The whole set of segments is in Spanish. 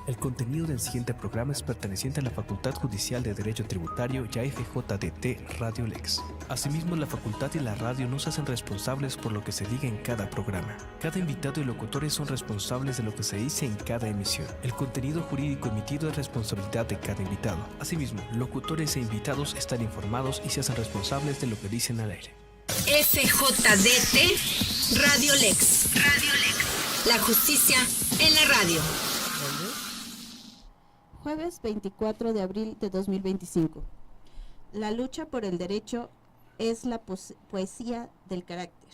El contenido del siguiente programa es perteneciente a la Facultad Judicial de Derecho Tributario y a FJDT Radio Lex. Asimismo, la facultad y la radio no se hacen responsables por lo que se diga en cada programa. Cada invitado y locutores son responsables de lo que se dice en cada emisión. El contenido jurídico emitido es responsabilidad de cada invitado. Asimismo, locutores e invitados están informados y se hacen responsables de lo que dicen al aire. FJDT Radio Lex. Radio Lex. La justicia en la radio. Jueves 24 de abril de 2025. La lucha por el derecho es la poesía del carácter.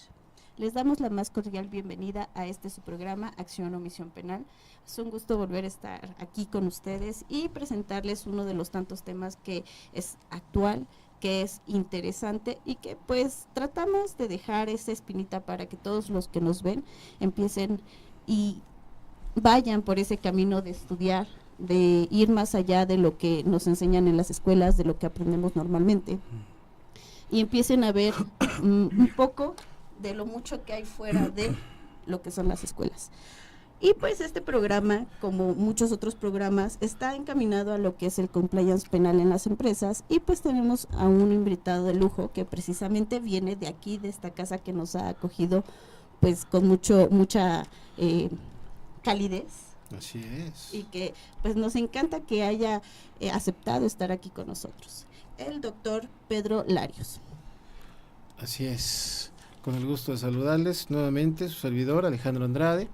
Les damos la más cordial bienvenida a su programa Acción o Omisión Penal. Es un gusto volver a estar aquí con ustedes y presentarles uno de los tantos temas que es actual, que es interesante y que pues tratamos de dejar esa espinita para que todos los que nos ven empiecen y vayan por ese camino de estudiar, de ir más allá de lo que nos enseñan en las escuelas, de lo que aprendemos normalmente, y empiecen a ver un poco de lo mucho que hay fuera de lo que son las escuelas. Y pues este programa, como muchos otros programas, está encaminado a lo que es el compliance penal en las empresas, y pues tenemos a un invitado de lujo que precisamente viene de aquí, de esta casa que nos ha acogido pues con mucha calidez. Así es. Y que pues nos encanta que haya aceptado estar aquí con nosotros. El doctor Pedro Larios. Así es. Con el gusto de saludarles nuevamente, su servidor Alejandro Andrade.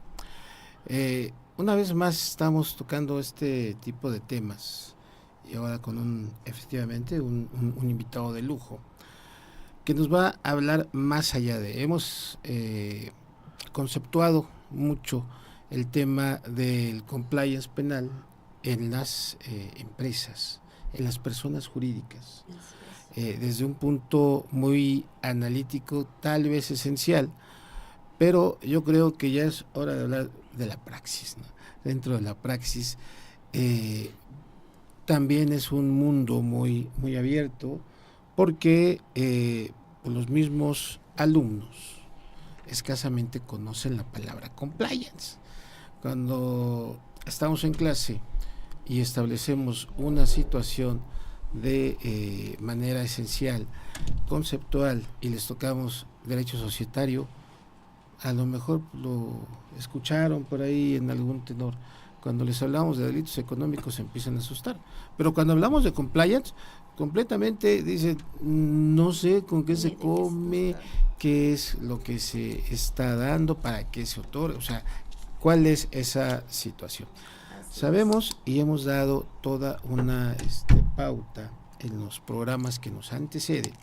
Una vez más estamos tocando este tipo de temas y ahora con efectivamente un invitado de lujo que nos va a hablar más allá de. Hemos conceptuado mucho el tema del compliance penal en las empresas, en las personas jurídicas, desde un punto muy analítico, tal vez esencial, pero yo creo que ya es hora de hablar de la praxis, ¿no? Dentro de la praxis también es un mundo muy, muy abierto, porque los mismos alumnos escasamente conocen la palabra compliance. Cuando estamos en clase y establecemos una situación de manera esencial, conceptual, y les tocamos derecho societario, a lo mejor lo escucharon por ahí en algún tenor. Cuando les hablamos de delitos económicos se empiezan a asustar, pero cuando hablamos de compliance, completamente dicen, no sé con qué se come, qué es lo que se está dando, para qué se otorga, o sea, cuál es esa situación. Sabemos y hemos dado toda una pauta en los programas que nos anteceden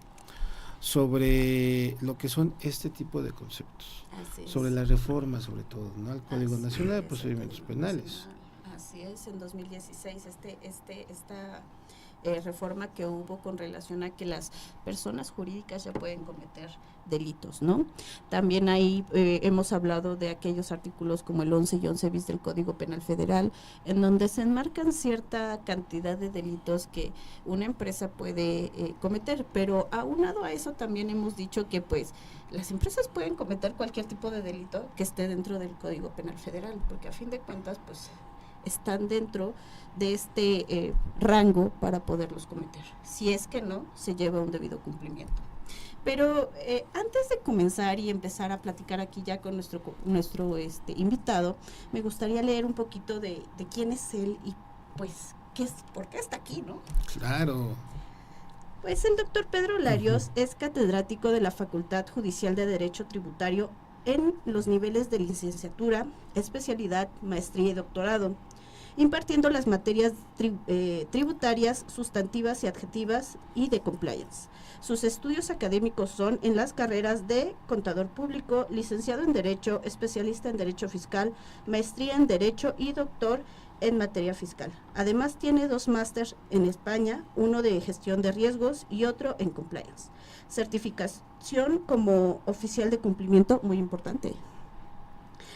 sobre lo que son este tipo de conceptos, sobre las reformas, sobre todo, ¿no?, al Código Nacional de Procedimientos Penales. Así es, en 2016 esta reforma que hubo con relación a que las personas jurídicas ya pueden cometer delitos, ¿no? También ahí hemos hablado de aquellos artículos como el 11 y 11 bis del Código Penal Federal, en donde se enmarcan cierta cantidad de delitos que una empresa puede cometer, pero aunado a eso también hemos dicho que pues las empresas pueden cometer cualquier tipo de delito que esté dentro del Código Penal Federal, porque a fin de cuentas pues están dentro de este rango para poderlos cometer. Si es que no, se lleva un debido cumplimiento. Pero antes de comenzar y empezar a platicar aquí ya con nuestro invitado, me gustaría leer un poquito de quién es él y pues por qué está aquí, ¿no? Claro. Pues el doctor Pedro Larios es catedrático de la Facultad Judicial de Derecho Tributario en los niveles de licenciatura, especialidad, maestría y doctorado, impartiendo las materias tributarias, sustantivas y adjetivas y de compliance. Sus estudios académicos son en las carreras de Contador Público, licenciado en Derecho, especialista en Derecho Fiscal, maestría en Derecho y doctor en materia fiscal. Además tiene 2 másters en España, uno de Gestión de Riesgos y otro en Compliance. Certificación como oficial de cumplimiento, muy importante.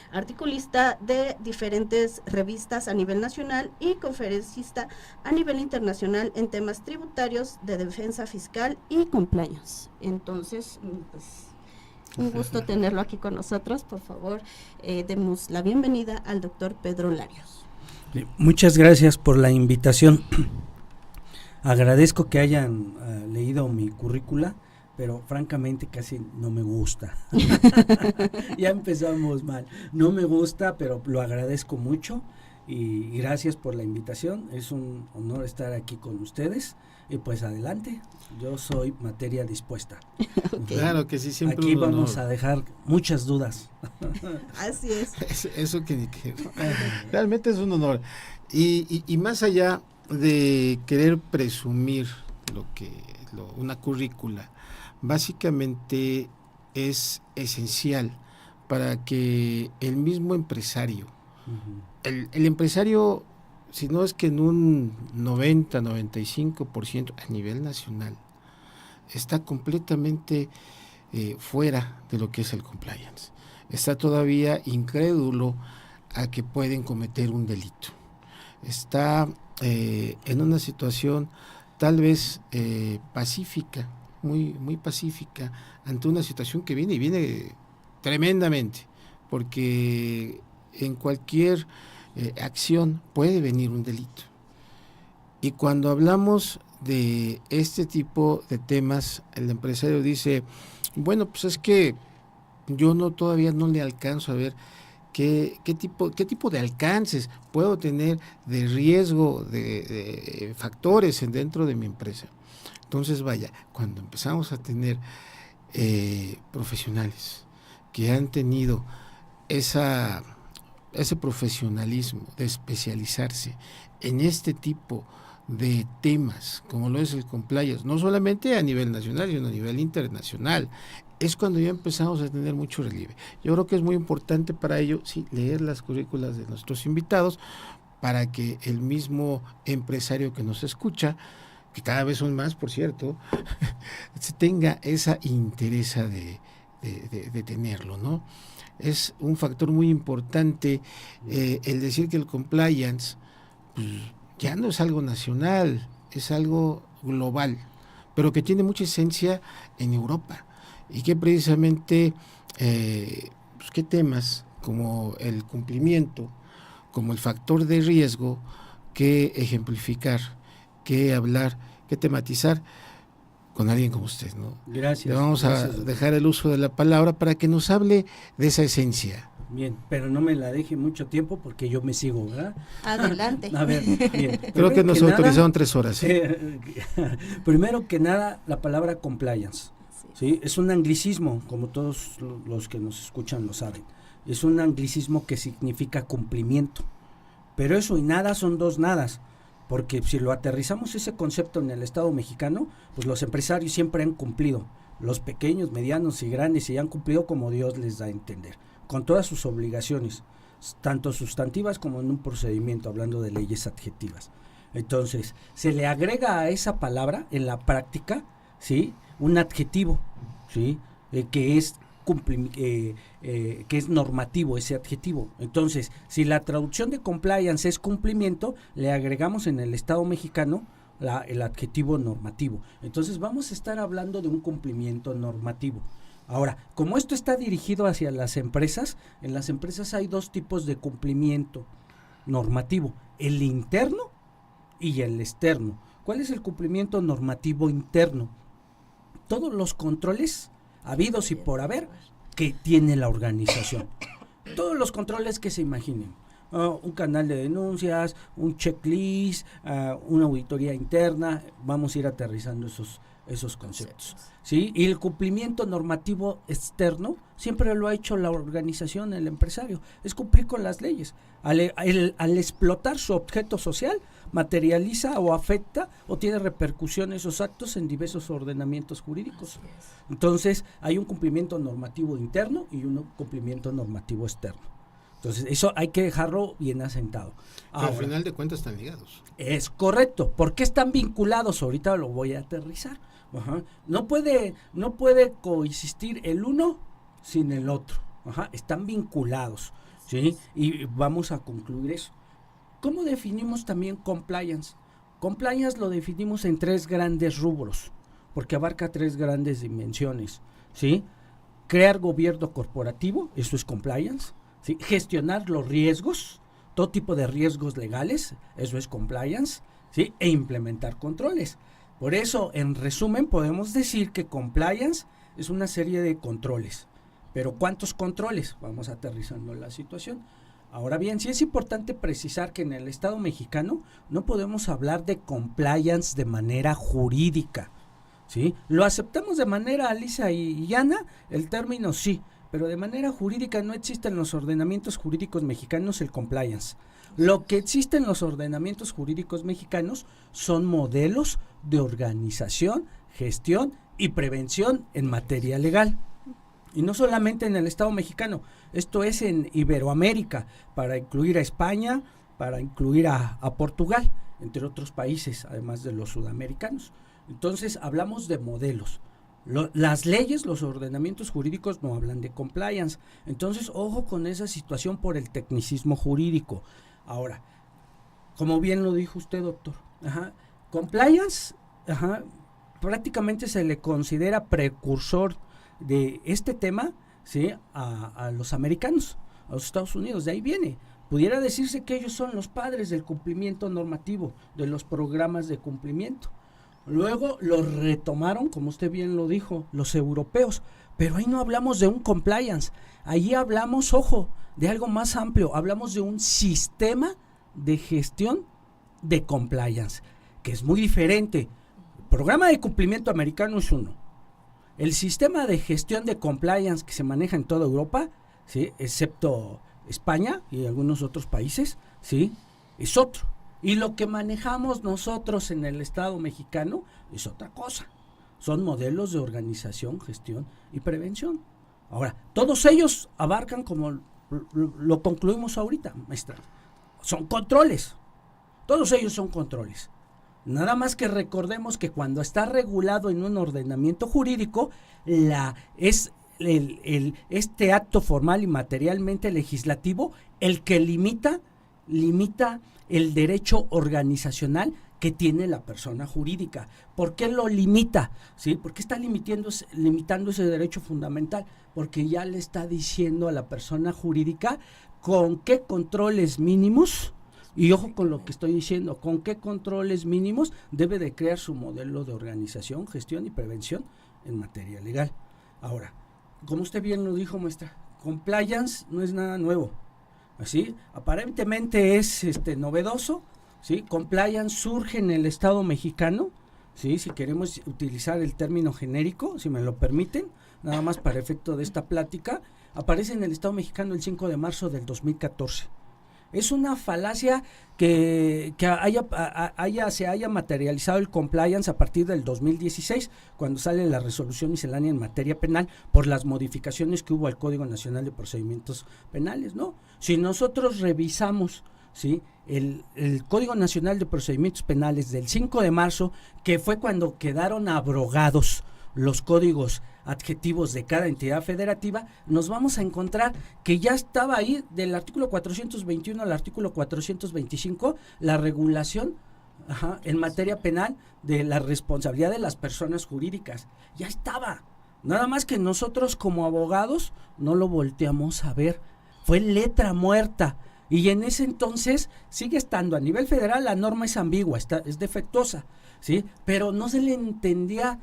Articulista de diferentes revistas a nivel nacional y conferencista a nivel internacional en temas tributarios, de defensa fiscal y compliance. Entonces, pues, un gusto tenerlo aquí con nosotros. Por favor, demos la bienvenida al doctor Pedro Larios. Muchas gracias por la invitación. Agradezco que hayan leído mi currícula, pero francamente casi no me gusta. Ya empezamos mal. No me gusta, pero lo agradezco mucho y gracias por la invitación. Es un honor estar aquí con ustedes. Y pues adelante, yo soy materia dispuesta. Okay. Claro que sí, siempre aquí un vamos honor. a dejar muchas dudas. Así es. Eso que realmente es un honor. Y más allá de querer presumir una currícula, básicamente es esencial para que el mismo empresario, el empresario, si no es que en un 90-95% a nivel nacional, está completamente fuera de lo que es el compliance. Está todavía incrédulo a que pueden cometer un delito. Está en una situación tal vez pacífica, muy pacífica, ante una situación que viene tremendamente, porque en cualquier acción puede venir un delito. Y cuando hablamos de este tipo de temas, el empresario dice, bueno, pues es que yo todavía no le alcanzo a ver qué tipo de alcances puedo tener de riesgo, de factores dentro de mi empresa. Entonces, vaya, cuando empezamos a tener profesionales que han tenido ese profesionalismo de especializarse en este tipo de temas, como lo es el compliance, no solamente a nivel nacional, sino a nivel internacional, es cuando ya empezamos a tener mucho relieve. Yo creo que es muy importante para ello, sí, leer las currículas de nuestros invitados, para que el mismo empresario que nos escucha, que cada vez son más, por cierto, tenga esa interés de tenerlo, ¿no? Es un factor muy importante el decir que el compliance pues, ya no es algo nacional, es algo global, pero que tiene mucha esencia en Europa y que precisamente pues, qué temas como el cumplimiento, como el factor de riesgo, que ejemplificar, que hablar, que tematizar con alguien como usted, ¿no? Gracias. Le vamos a dejar el uso de la palabra para que nos hable de esa esencia. Bien, pero no me la deje mucho tiempo porque yo me sigo, ¿verdad? Adelante. A ver, bien. Creo que nos autorizaron 3 horas. Primero que nada, la palabra compliance, ¿sí? Es un anglicismo, como todos los que nos escuchan lo saben. Es un anglicismo que significa cumplimiento. Pero eso y nada son dos nadas. Porque si lo aterrizamos ese concepto en el Estado mexicano, pues los empresarios siempre han cumplido. Los pequeños, medianos y grandes y han cumplido como Dios les da a entender, con todas sus obligaciones, tanto sustantivas como en un procedimiento, hablando de leyes adjetivas. Entonces, se le agrega a esa palabra en la práctica, ¿sí?, un adjetivo, ¿sí?, que es normativo ese adjetivo. Entonces, si la traducción de compliance es cumplimiento, le agregamos en el Estado mexicano el adjetivo normativo. Entonces, vamos a estar hablando de un cumplimiento normativo. Ahora, como esto está dirigido hacia las empresas, en las empresas hay dos tipos de cumplimiento normativo, el interno y el externo. ¿Cuál es el cumplimiento normativo interno? Todos los controles habidos y por haber que tiene la organización. Todos los controles que se imaginen. Un canal de denuncias, un checklist, una auditoría interna, vamos a ir aterrizando esos conceptos, ¿sí? Y el cumplimiento normativo externo siempre lo ha hecho la organización, el empresario, es cumplir con las leyes. Al explotar su objeto social, materializa o afecta o tiene repercusiones esos actos en diversos ordenamientos jurídicos. Entonces, hay un cumplimiento normativo interno y un cumplimiento normativo externo. Entonces, eso hay que dejarlo bien asentado. Pero al final de cuentas están ligados. Es correcto. ¿Por qué están vinculados? Ahorita lo voy a aterrizar. Ajá. No puede coexistir el uno sin el otro. Ajá. Están vinculados, ¿sí? Y vamos a concluir eso. ¿Cómo definimos también compliance? Compliance lo definimos en 3 grandes rubros, porque abarca 3 grandes dimensiones, ¿sí? Crear gobierno corporativo, eso es compliance, ¿sí? Gestionar los riesgos, todo tipo de riesgos legales, eso es compliance, ¿sí? E implementar controles. Por eso, en resumen, podemos decir que compliance es una serie de controles. Pero ¿cuántos controles? Vamos aterrizando la situación. Ahora bien, sí es importante precisar que en el Estado mexicano no podemos hablar de compliance de manera jurídica, ¿sí? Lo aceptamos de manera lisa y llana, el término sí, pero de manera jurídica no existe en los ordenamientos jurídicos mexicanos el compliance. Lo que existe en los ordenamientos jurídicos mexicanos son modelos de organización, gestión y prevención en materia legal. Y no solamente en el Estado mexicano, esto es en Iberoamérica, para incluir a España, para incluir a Portugal, entre otros países, además de los sudamericanos. Entonces, hablamos de modelos. Las leyes, los ordenamientos jurídicos no hablan de compliance. Entonces, ojo con esa situación por el tecnicismo jurídico. Ahora, como bien lo dijo usted, doctor, compliance, prácticamente se le considera precursor de este tema, ¿sí? a los americanos, a los Estados Unidos, de ahí viene. Pudiera decirse que ellos son los padres del cumplimiento normativo, de los programas de cumplimiento. Luego los retomaron, como usted bien lo dijo, los europeos, pero ahí no hablamos de un compliance, ahí hablamos, ojo, de algo más amplio, hablamos de un sistema de gestión de compliance, que es muy diferente. El programa de cumplimiento americano es uno. El sistema de gestión de compliance que se maneja en toda Europa, ¿sí? Excepto España y algunos otros países, ¿sí? Es otro. Y lo que manejamos nosotros en el Estado mexicano es otra cosa. Son modelos de organización, gestión y prevención. Ahora, todos ellos abarcan, como lo concluimos ahorita, maestra, son controles. Todos ellos son controles. Nada más que recordemos que cuando está regulado en un ordenamiento jurídico, este acto formal y materialmente legislativo el que limita el derecho organizacional que tiene la persona jurídica. ¿Por qué lo limita? ¿Sí? ¿Por qué está limitando ese derecho fundamental? Porque ya le está diciendo a la persona jurídica con qué controles mínimos, y ojo con lo que estoy diciendo, con qué controles mínimos debe de crear su modelo de organización, gestión y prevención en materia legal. Ahora, como usted bien lo dijo, maestra, compliance no es nada nuevo. Así, aparentemente es novedoso, ¿sí? Compliance surge en el Estado mexicano, ¿sí? Si queremos utilizar el término genérico, si me lo permiten, nada más para efecto de esta plática, aparece en el Estado mexicano el 5 de marzo del 2014. Es una falacia que se haya materializado el compliance a partir del 2016, cuando sale la resolución miscelánea en materia penal por las modificaciones que hubo al Código Nacional de Procedimientos Penales, ¿no? Si nosotros revisamos, ¿sí?, el Código Nacional de Procedimientos Penales del 5 de marzo, que fue cuando quedaron abrogados los códigos adjetivos de cada entidad federativa, nos vamos a encontrar que ya estaba ahí del artículo 421 al artículo 425 la regulación en materia penal de la responsabilidad de las personas jurídicas. Ya estaba, nada más que nosotros como abogados no lo volteamos a ver, fue letra muerta. Y en ese entonces sigue estando a nivel federal, la norma es ambigua, es defectuosa, ¿sí? Pero no se le entendía,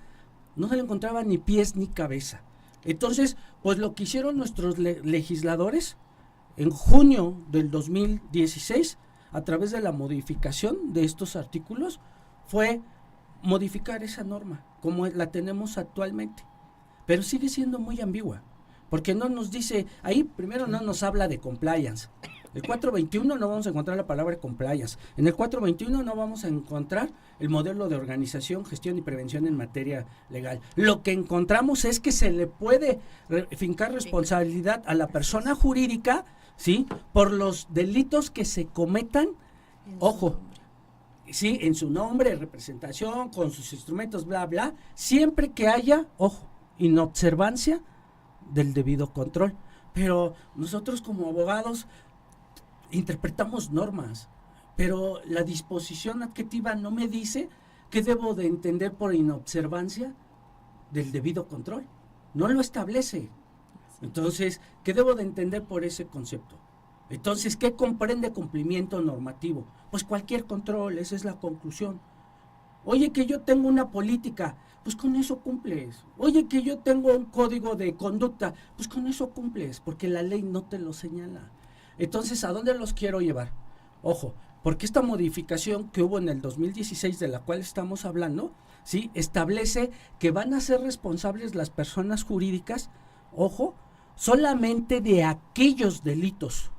no se le encontraba ni pies ni cabeza. Entonces, pues lo que hicieron nuestros legisladores en junio del 2016, a través de la modificación de estos artículos, fue modificar esa norma como la tenemos actualmente. Pero sigue siendo muy ambigua, porque no nos dice, ahí primero no nos habla de compliance. El 421 no vamos a encontrar la palabra compliance. En el 421 no vamos a encontrar el modelo de organización, gestión y prevención en materia legal. Lo que encontramos es que se le puede fincar responsabilidad a la persona jurídica, ¿sí?, por los delitos que se cometan, ojo, sí, en su nombre, representación, con sus instrumentos, bla, bla, siempre que haya, ojo, inobservancia del debido control. Pero nosotros como abogados interpretamos normas, pero la disposición adjetiva no me dice qué debo de entender por inobservancia del debido control. No lo establece. Entonces, ¿qué debo de entender por ese concepto? Entonces, ¿qué comprende cumplimiento normativo? Pues cualquier control, esa es la conclusión. Oye, que yo tengo una política, pues con eso cumples. Oye, que yo tengo un código de conducta, pues con eso cumples, porque la ley no te lo señala. Entonces, ¿a dónde los quiero llevar? Ojo, porque esta modificación que hubo en el 2016, de la cual estamos hablando, ¿sí?, establece que van a ser responsables las personas jurídicas, ojo, solamente de aquellos delitos.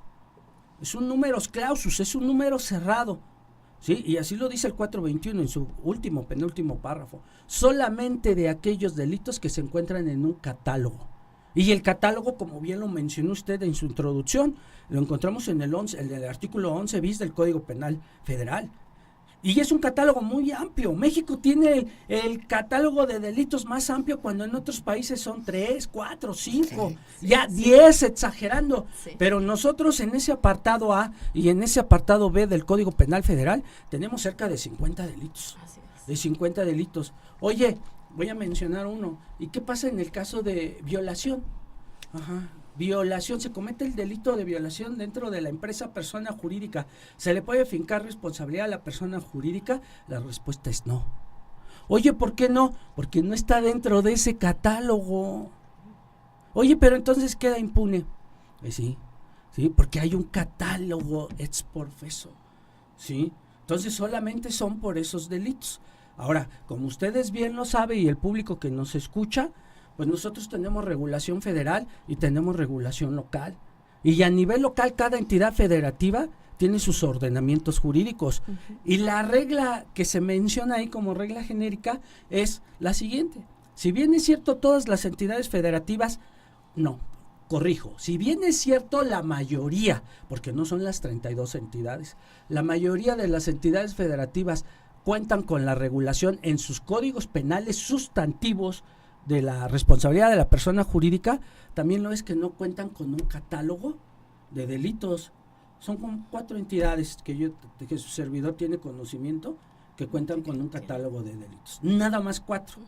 Es un numerus clausus, es un número cerrado, ¿sí? Y así lo dice el 421 en su penúltimo párrafo. Solamente de aquellos delitos que se encuentran en un catálogo. Y el catálogo, como bien lo mencionó usted en su introducción, lo encontramos en el artículo 11 bis del Código Penal Federal. Y es un catálogo muy amplio. México tiene el catálogo de delitos más amplio, cuando en otros países son 3, 4, 5, ya 10 exagerando. Sí. Pero nosotros en ese apartado A y en ese apartado B del Código Penal Federal tenemos cerca de 50 delitos. Así es. De 50 delitos. Oye, voy a mencionar uno. ¿Y qué pasa en el caso de violación? Ajá. Violación, se comete el delito de violación dentro de la empresa persona jurídica. ¿Se le puede fincar responsabilidad a la persona jurídica? La respuesta es no. Oye, ¿por qué no? Porque no está dentro de ese catálogo. Oye, pero entonces queda impune. Sí, porque hay un catálogo ex profeso. ¿Sí? Entonces solamente son por esos delitos. Ahora, como ustedes bien lo saben y el público que nos escucha, pues nosotros tenemos regulación federal y tenemos regulación local. Y a nivel local, cada entidad federativa tiene sus ordenamientos jurídicos. Y la regla que se menciona ahí como regla genérica es la siguiente. Si bien es cierto todas las entidades federativas, no, corrijo, si bien es cierto la mayoría, porque no son las 32 entidades, la mayoría de las entidades federativas cuentan con la regulación en sus códigos penales sustantivos de la responsabilidad de la persona jurídica, también lo es que no cuentan con un catálogo de delitos. Son como 4 entidades que su servidor tiene conocimiento, que cuentan con un catálogo de delitos. Nada más 4.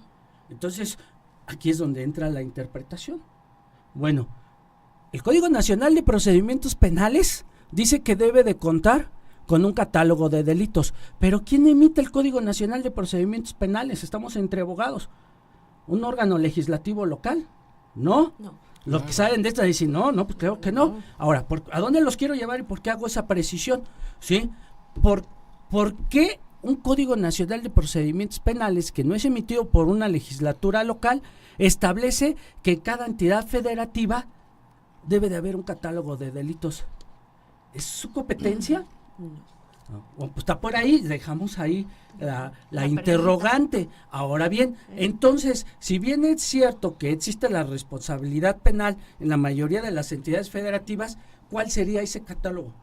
Entonces, aquí es donde entra la interpretación. Bueno, el Código Nacional de Procedimientos Penales dice que debe de contar con un catálogo de delitos. Pero ¿quién emite el Código Nacional de Procedimientos Penales? Estamos entre abogados. ¿Un órgano legislativo local? No. Los que saben de esto dicen, no, pues creo que no. Ahora, ¿a dónde los quiero llevar y por qué hago esa precisión? ¿Sí? ¿Por qué un Código Nacional de Procedimientos Penales, que no es emitido por una legislatura local, establece que cada entidad federativa debe de haber un catálogo de delitos? ¿Es su competencia? Pues está por ahí, dejamos ahí la interrogante. Ahora bien, entonces, si bien es cierto que existe la responsabilidad penal en la mayoría de las entidades federativas, ¿cuál sería ese catálogo?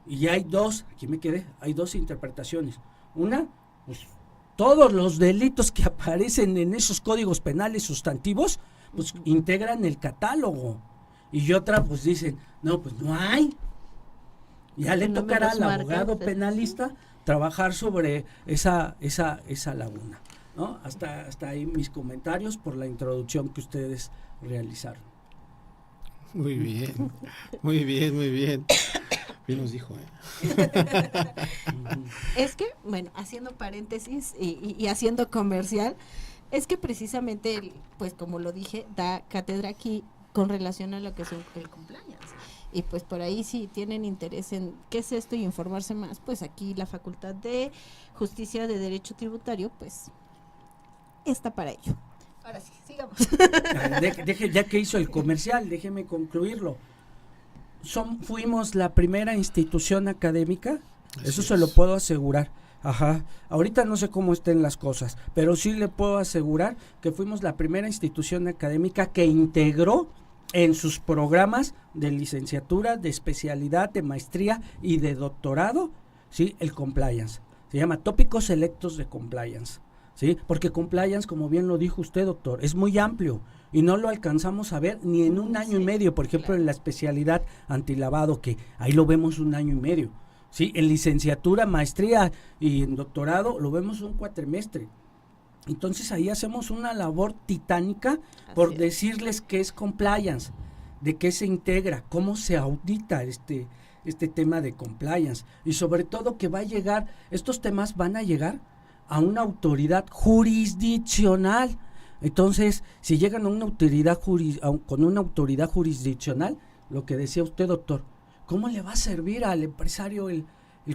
Y hay hay dos interpretaciones. Una, pues todos los delitos que aparecen en esos códigos penales sustantivos, pues integran el catálogo. Y otra, pues dicen, no, pues no hay. Ya le tocará al abogado penalista trabajar sobre esa laguna, ¿no? Hasta ahí mis comentarios por la introducción que ustedes realizaron. Muy bien, muy bien, muy bien. Bien nos dijo, Es que, bueno, haciendo paréntesis y haciendo comercial, es que precisamente, pues como lo dije, da cátedra aquí con relación a lo que es el compliance. Y pues por ahí, si tienen interés en qué es esto y informarse más, pues aquí la Facultad de Justicia de Derecho Tributario, pues está para ello. Ahora sí, sigamos. Ya que hizo el comercial, déjeme concluirlo. Fuimos la primera institución académica, eso se lo puedo asegurar. Ajá. Ahorita no sé cómo estén las cosas, pero sí le puedo asegurar que fuimos la primera institución académica que integró en sus programas de licenciatura, de especialidad, de maestría y de doctorado, ¿sí?, el compliance. Se llama Tópicos Selectos de Compliance, ¿sí? Porque compliance, como bien lo dijo usted, doctor, es muy amplio y no lo alcanzamos a ver ni en un año y medio. Por ejemplo, en la especialidad antilavado, que ahí lo vemos un año y medio, ¿sí? En licenciatura, maestría y en doctorado lo vemos un cuatrimestre. Entonces ahí hacemos una labor titánica por decirles qué es compliance, de qué se integra, cómo se audita este tema de compliance, y sobre todo que estos temas van a llegar a una autoridad jurisdiccional. Entonces, si llegan a una autoridad con una autoridad jurisdiccional, lo que decía usted, doctor, ¿cómo le va a servir al empresario el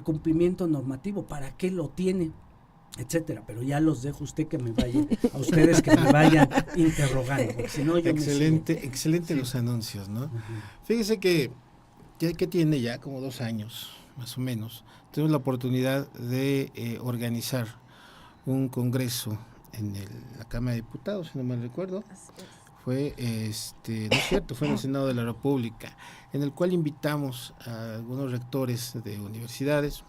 cumplimiento normativo? ¿Para qué lo tiene? Etcétera. Pero ya los dejo a ustedes que me vayan interrogando, porque si no yo excelente los anuncios, ¿no? Fíjese que tiene ya como 2 años, más o menos, tenemos la oportunidad de organizar un congreso en la Cámara de Diputados, si no mal recuerdo. Fue, no es cierto, fue en el Senado de la República, en el cual invitamos a algunos rectores de universidades,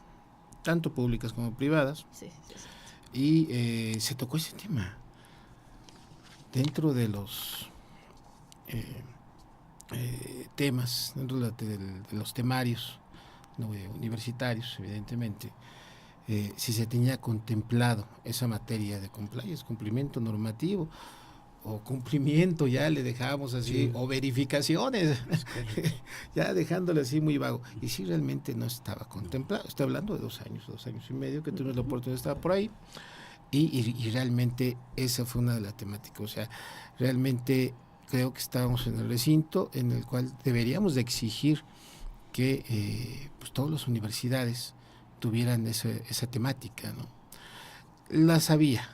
tanto públicas como privadas, y se tocó ese tema. Dentro de los temas, dentro de los temarios universitarios, evidentemente, si se tenía contemplado esa materia de compliance, cumplimiento normativo, o cumplimiento, ya le dejábamos así, o verificaciones, ya dejándole así muy vago, y si realmente no estaba contemplado. Estoy hablando de 2 años y medio que tuvimos la oportunidad de estar por ahí, y realmente esa fue una de las temáticas. O sea, realmente creo que estábamos en el recinto en el cual deberíamos de exigir que pues todas las universidades tuvieran esa temática, ¿no? La sabía,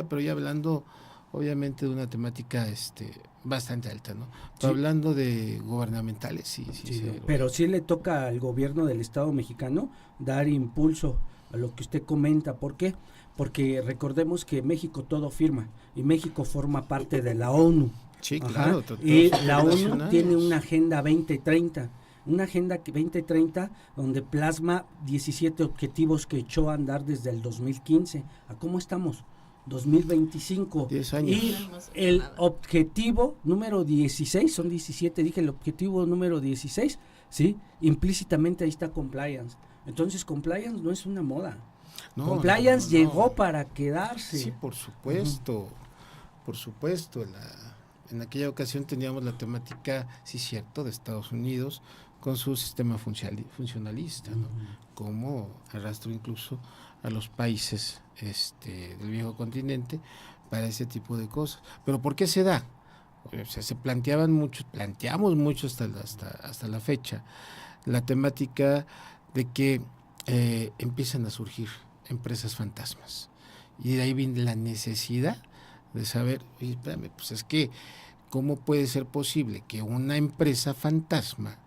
pero ya hablando obviamente de una temática bastante alta, ¿no? Pero hablando de gubernamentales, sí. Pero sí le toca al gobierno del Estado mexicano dar impulso a lo que usted comenta. ¿Por qué? Porque recordemos que México todo firma, y México forma parte de la ONU. Sí, claro. Y la ONU tiene una Agenda 2030. Una Agenda 2030 donde plasma 17 objetivos que echó a andar desde el 2015. ¿A cómo estamos? 2025. 10 años. Y el objetivo número 16, son 17, dije el objetivo número 16, ¿sí? Implícitamente ahí está compliance. Entonces, compliance no es una moda. Compliance llegó para quedarse. Sí, por supuesto. Por supuesto. En aquella ocasión teníamos la temática, sí cierto, de Estados Unidos, con su sistema funcionalista, ¿no? Como arrastró incluso a los países del viejo continente para ese tipo de cosas. ¿Pero por qué se da? O sea, planteamos mucho hasta la fecha la temática de que empiezan a surgir empresas fantasmas, y de ahí viene la necesidad de saber, oye, espérame, pues es que ¿cómo puede ser posible que una empresa fantasma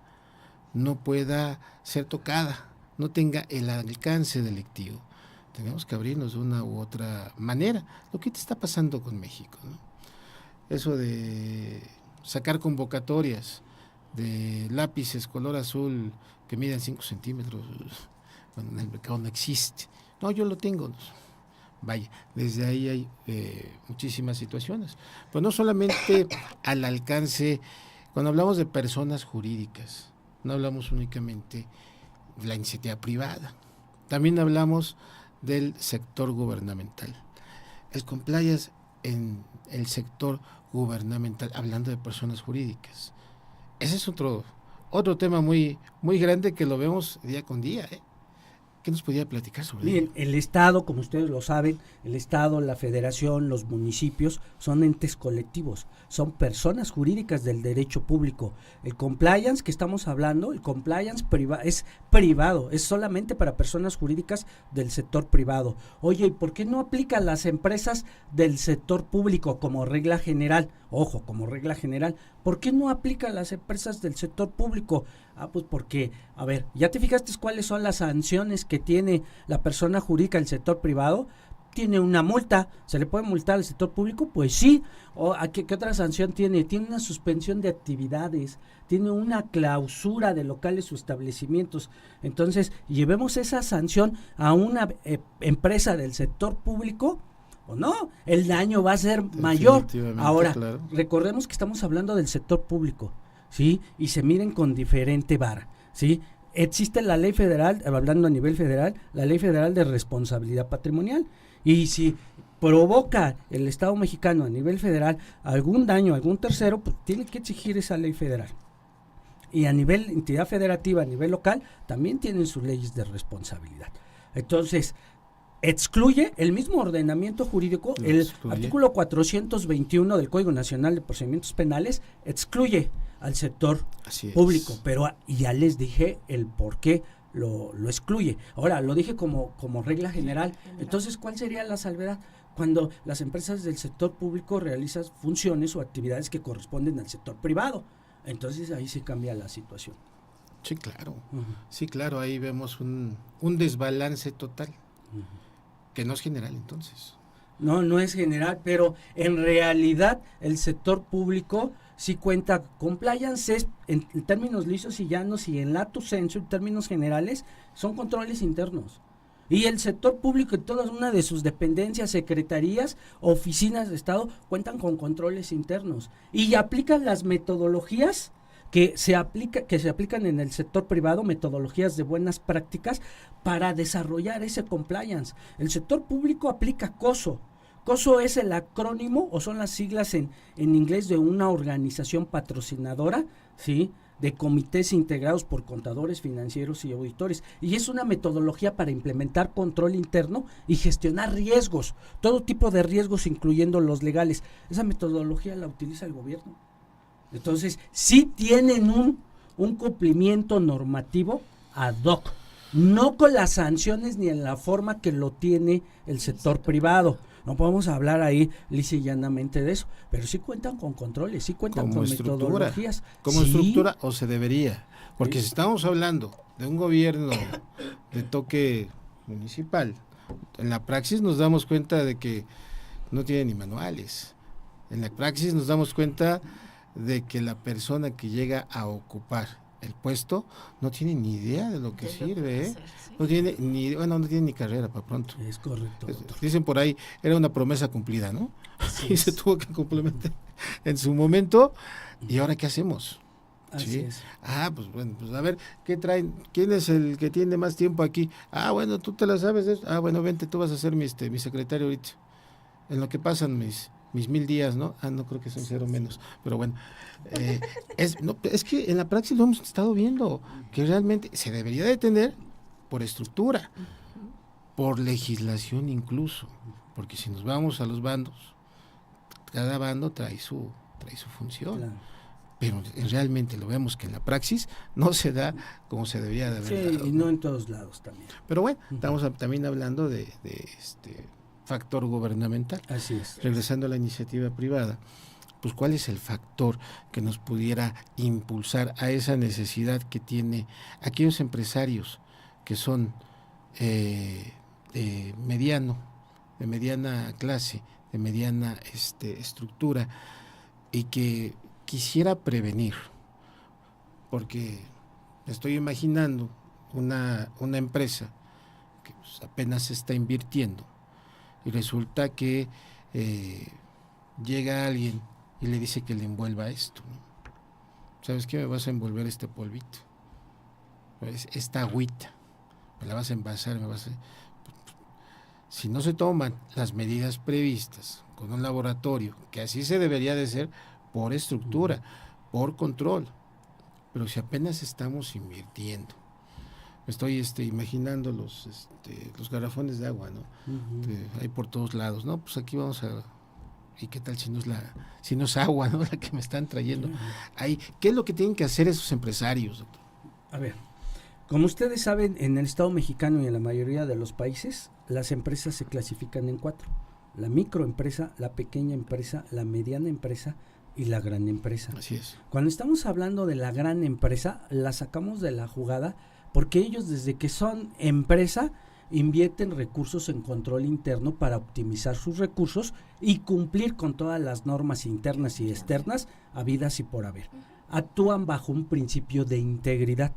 no pueda ser tocada, no tenga el alcance delictivo? Tenemos que abrirnos de una u otra manera. Lo que te está pasando con México, ¿no? Eso de sacar convocatorias de lápices color azul que miden 5 centímetros, cuando en el mercado no existe. No, yo lo tengo. Vaya, desde ahí hay muchísimas situaciones. Pues no solamente al alcance, cuando hablamos de personas jurídicas, no hablamos únicamente de la iniciativa privada, también hablamos del sector gubernamental. El compliance en el sector gubernamental, hablando de personas jurídicas. Ese es otro tema muy, muy grande que lo vemos día con día, ¿eh? ¿Qué nos podía platicar sobre Bien, ello? el Estado, como ustedes lo saben, el Estado, la Federación, los municipios son entes colectivos, son personas jurídicas del derecho público. El compliance que estamos hablando, el compliance es privado, es solamente para personas jurídicas del sector privado. Oye, ¿y por qué no aplica a las empresas del sector público como regla general? Ojo, como regla general, ¿por qué no aplica a las empresas del sector público? Pues porque, a ver, ¿ya te fijaste cuáles son las sanciones que tiene la persona jurídica del sector privado? Tiene una multa. ¿Se le puede multar al sector público? Pues sí. ¿Qué otra sanción tiene? Tiene una suspensión de actividades, tiene una clausura de locales o establecimientos. Entonces, llevemos esa sanción a una empresa del sector público, o no, el daño va a ser mayor. Ahora, claro, recordemos que estamos hablando del sector público, ¿sí? Y se miren con diferente vara, ¿sí? Existe la ley federal, hablando a nivel federal, la ley federal de responsabilidad patrimonial, y si provoca el Estado mexicano a nivel federal algún daño, algún tercero, pues tiene que exigir esa ley federal. Y a nivel entidad federativa, a nivel local, también tienen sus leyes de responsabilidad. Entonces, excluye el mismo ordenamiento jurídico, el artículo 421 del Código Nacional de Procedimientos Penales, excluye al sector público, pero ya les dije el por qué lo excluye. Ahora, lo dije como regla general. Entonces, ¿cuál sería la salvedad? Cuando las empresas del sector público realizan funciones o actividades que corresponden al sector privado. Entonces ahí se cambia la situación. Sí, claro. Sí, claro, ahí vemos un desbalance total, que no es general entonces. No es general, pero en realidad el sector público sí cuenta compliance en términos lisos y llanos y en lato sensu, en términos generales, son controles internos. Y el sector público en todas una de sus dependencias, secretarías, oficinas de Estado, cuentan con controles internos. Y aplican las metodologías que se aplican en el sector privado, metodologías de buenas prácticas, para desarrollar ese compliance. El sector público aplica COSO. COSO es el acrónimo, o son las siglas en inglés de una organización patrocinadora, ¿sí?, de comités integrados por contadores financieros y auditores, y es una metodología para implementar control interno y gestionar riesgos, todo tipo de riesgos incluyendo los legales. Esa metodología la utiliza el gobierno. Entonces, sí tienen un cumplimiento normativo ad hoc, no con las sanciones ni en la forma que lo tiene el sector privado. No podemos hablar ahí lisa y llanamente de eso, pero sí cuentan con controles, sí cuentan con metodologías. Como estructura, o se debería, porque si estamos hablando de un gobierno de toque municipal, en la praxis nos damos cuenta de que no tiene ni manuales. En la praxis nos damos cuenta de que la persona que llega a ocupar el puesto no tiene ni idea de lo que sirve, ¿eh? No tiene ni carrera para pronto. Es correcto, doctor. Dicen por ahí, era una promesa cumplida, ¿no? Y se tuvo que complementar en su momento. ¿Y ahora qué hacemos? Así es. Pues bueno, pues a ver, ¿qué traen? ¿Quién es el que tiene más tiempo aquí? Bueno, tú te la sabes de eso. Bueno, vente, tú vas a ser mi secretario ahorita. En lo que pasan mis 1000 días, ¿no? No creo que son 0 menos, pero bueno. Es que en la praxis lo hemos estado viendo, que realmente se debería de tener por estructura, por legislación incluso, porque si nos vamos a los bandos, cada bando trae su función. Claro. Pero realmente lo vemos que en la praxis no se da como se debería de haber dado. Y no en todos lados también. Pero bueno, estamos también hablando de factor gubernamental. Así es. Regresando a la iniciativa privada, pues ¿cuál es el factor que nos pudiera impulsar a esa necesidad que tiene aquellos empresarios que son de mediana clase, de mediana estructura, y que quisiera prevenir? Porque estoy imaginando una empresa que pues apenas se está invirtiendo y resulta que llega alguien y le dice que le envuelva esto, ¿no? ¿Sabes qué? Me vas a envolver este polvito, esta agüita, me la vas a envasar, Si no se toman las medidas previstas con un laboratorio, que así se debería de ser, por estructura, por control, pero si apenas estamos invirtiendo, me estoy imaginando los garrafones de agua, ¿no? Hay por todos lados, ¿no? Pues aquí vamos a... ¿Y qué tal si no es agua, ¿no?, la que me están trayendo? Ahí, ¿qué es lo que tienen que hacer esos empresarios, doctor? A ver, como ustedes saben, en el Estado mexicano y en la mayoría de los países, las empresas se clasifican en 4. La microempresa, la pequeña empresa, la mediana empresa y la gran empresa. Así es. Cuando estamos hablando de la gran empresa, la sacamos de la jugada porque ellos, desde que son empresa, invierten recursos en control interno para optimizar sus recursos y cumplir con todas las normas internas y externas habidas y por haber. Actúan bajo un principio de integridad.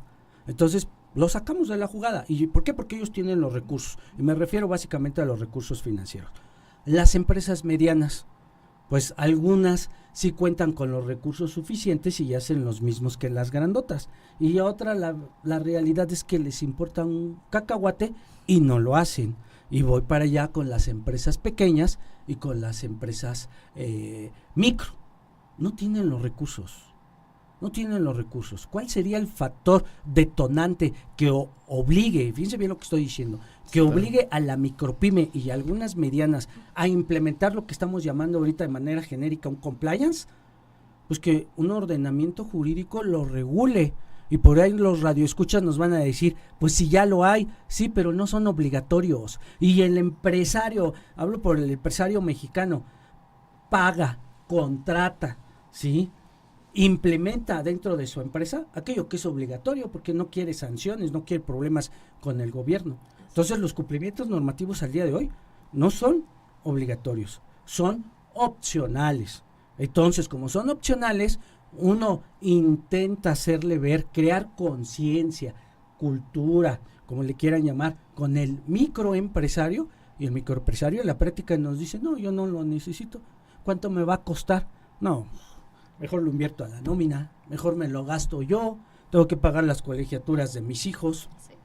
Entonces, lo sacamos de la jugada. ¿Y por qué? Porque ellos tienen los recursos. Y me refiero básicamente a los recursos financieros. Las empresas medianas, pues algunas sí cuentan con los recursos suficientes y hacen los mismos que las grandotas. Y otra, la realidad es que les importa un cacahuate y no lo hacen. y voy para allá con las empresas pequeñas y con las empresas micro. No tienen los recursos. No tienen los recursos. ¿Cuál sería el factor detonante que obligue, fíjense bien lo que estoy diciendo, que obligue a la micropyme y a algunas medianas a implementar lo que estamos llamando ahorita de manera genérica un compliance? Pues que un ordenamiento jurídico lo regule. Y por ahí los radioescuchas nos van a decir, pues si ya lo hay, sí, pero no son obligatorios. Y el empresario, hablo por el empresario mexicano, paga, contrata, ¿sí?, implementa dentro de su empresa aquello que es obligatorio, porque no quiere sanciones, no quiere problemas con el gobierno. Entonces los cumplimientos normativos al día de hoy no son obligatorios, son opcionales. Entonces, como son opcionales, uno intenta hacerle ver, crear conciencia, cultura, como le quieran llamar, con el microempresario, y el microempresario en la práctica nos dice, no, yo no lo necesito. ¿Cuánto me va a costar? No, mejor lo invierto a la nómina, mejor me lo gasto yo, tengo que pagar las colegiaturas de mis hijos. Sí.